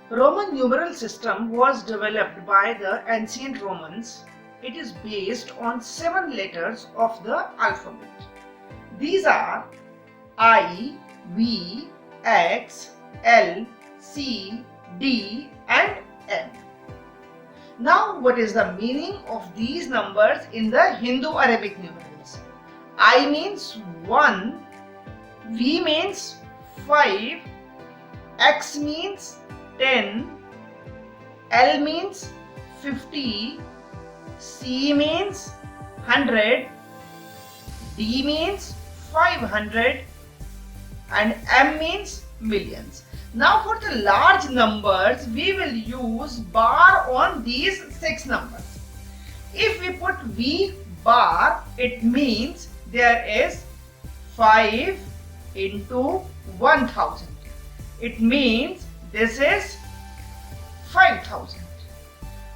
Roman numeral system was developed by the ancient Romans. It is based on 7 letters of the alphabet. These are I, V, X, L, C, D and M. Now what is the meaning of these numbers in the Hindu-Arabic numerals? I means 1, V means 5, X means 10, L means 50, C means 100, D means 500 and M means millions. Now for the large numbers, we will use bar on these 6 numbers. If we put V bar, it means there is 5 into 1000. It means this is 5000.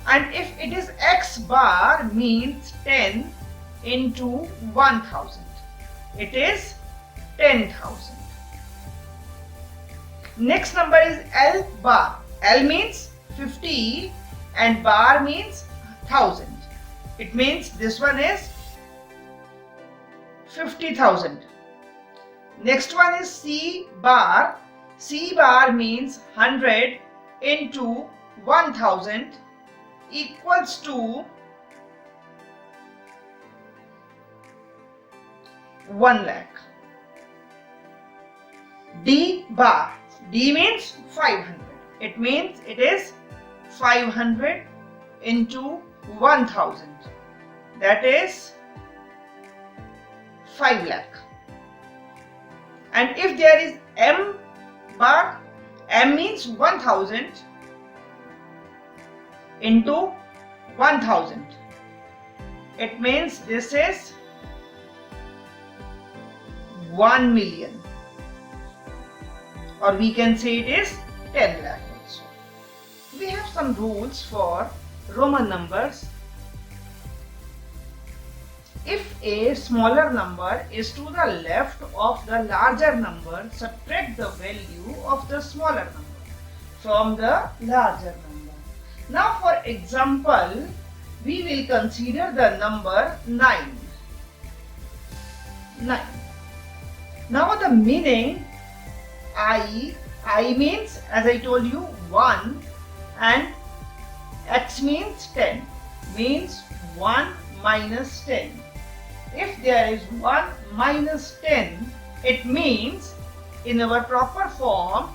And if it is X bar, means 10 into 1000. It is 10,000. Next number is L bar. L means 50 and bar means 1000. It means this one is 50,000. Next one is C bar. C bar means 100 into 1000 equals to 1 lakh. D bar. D means 500. It means it is 500 into 1000. That is 5 lakh. And if there is M bar, M means 1000 into 1000. It means this is 1 million. Or we can say it is 10 lakh also. We have some rules for Roman numbers. If a smaller number is to the left of the larger number, subtract the value of the smaller number from the larger number. Now for example, we will consider the number 9. 9. Now the meaning I means, as I told you, 1 and X means 10, means 1 minus 10. If there is 1 minus 10, it means in our proper form,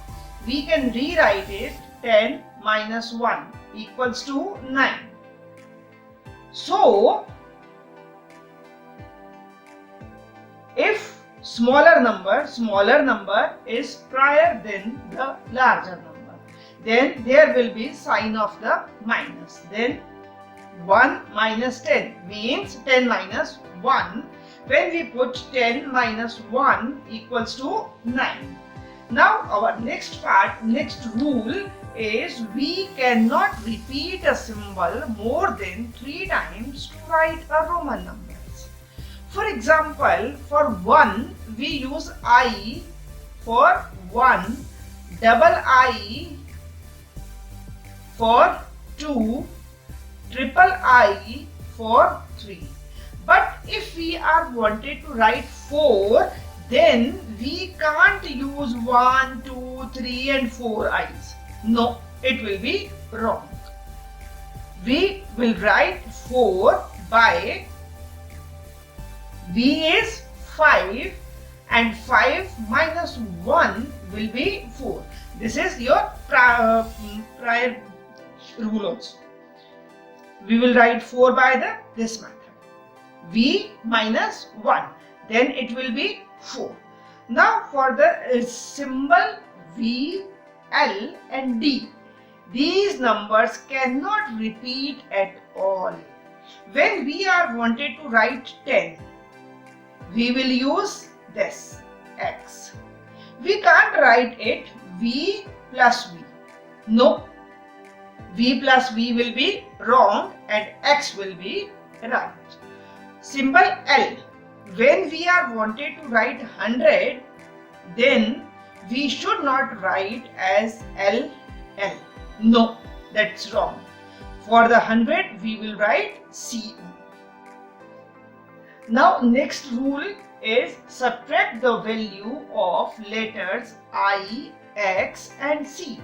we can rewrite it 10 minus 1 equals to 9. So, if smaller number is prior than the larger number, then there will be sign of the minus. Then 1 minus 10 means 10 minus 1. When we put 10 minus 1 equals to 9. Now our next rule is we cannot repeat a symbol more than 3 times to write a Roman numbers. For example, for 1 we use I for 1, double I for 2, triple I for 3. But if we are wanted to write 4, then we can't use 1, 2, 3 and 4 I's. No, it will be wrong. We will write 4 by V is 5 and 5 minus 1 will be 4. This is your prior rule also. We will write 4 by this method. V minus 1. Then it will be 4. Now for the symbol V, L and D. These numbers cannot repeat at all. When we are wanted to write 10, we will use this X. We can't write it V plus V. No. V plus V will be wrong and X will be right. Symbol L. When we are wanted to write 100, then we should not write as L. No, that's wrong. For the 100, we will write C. Now, next rule is subtract the value of letters I, X and C.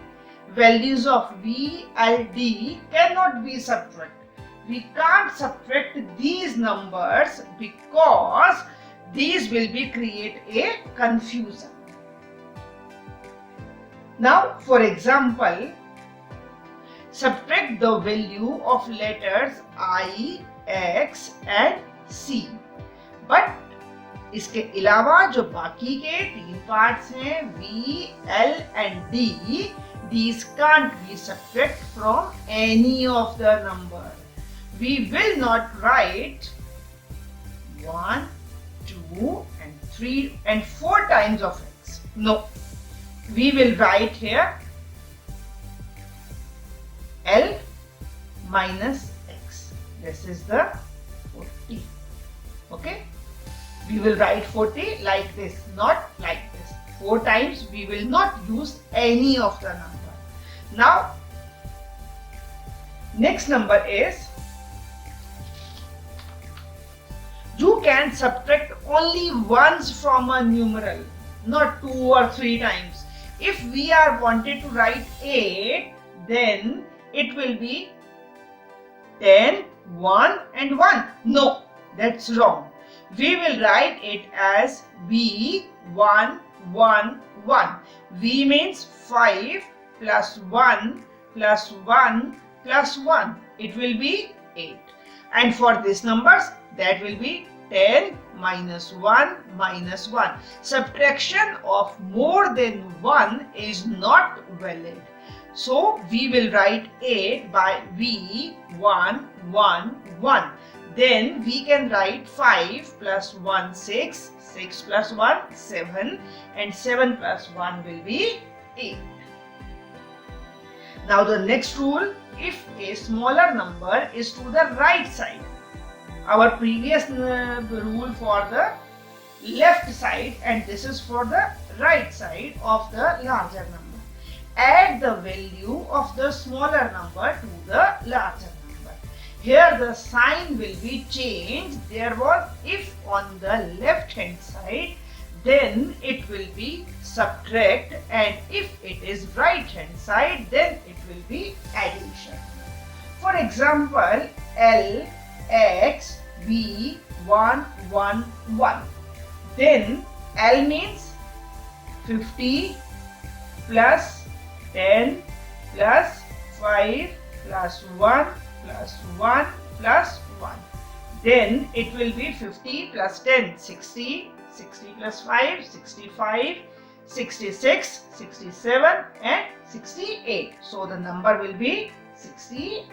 Values of V, L, D cannot be subtracted. We can't subtract these numbers because these will be create a confusion. Now, for example, subtract the value of letters I, X and C. But इसके अलावा जो बाकी के 3 parts हैं V, L and D, these can't be subtracted from any of the number. We will not write 1, 2 and 3 and 4 times of X. No. We will write here L minus X. This is the 40. Okay. We will write 40 like this, not like this. 4 times we will not use any of the number. Now, next number is, you can subtract only once from a numeral, not 2 or 3 times. If we are wanted to write 8, then it will be 10, 1 and 1. No, that's wrong. We will write it as V, 1, 1, 1. V means 5 plus 1 plus 1 plus 1. It will be 8. And for these numbers, that will be 10 minus 1 minus 1. Subtraction of more than 1 is not valid. So we will write 8 by V, 1, 1, 1. Then we can write 5 plus 1, 6, 6 plus 1, 7 and 7 plus 1 will be 8. Now the next rule, if a smaller number is to the right side. Our previous rule for the left side and this is for the right side of the larger number. Add the value of the smaller number to the larger number. Here the sign will be changed. There was if on the left hand side, then it will be subtract, and if it is right hand side, then it will be addition. For example, L, X, B, 1, 1, 1. Then L means 50 plus 10 plus 5 plus 1 plus 1 plus 1. Then it will be 50 plus 10, 60, 60 plus 5, 65, 66, 67 and 68. So the number will be 68.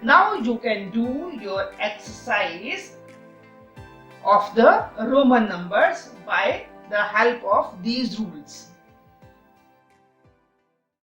Now you can do your exercise of the Roman numbers by the help of these rules.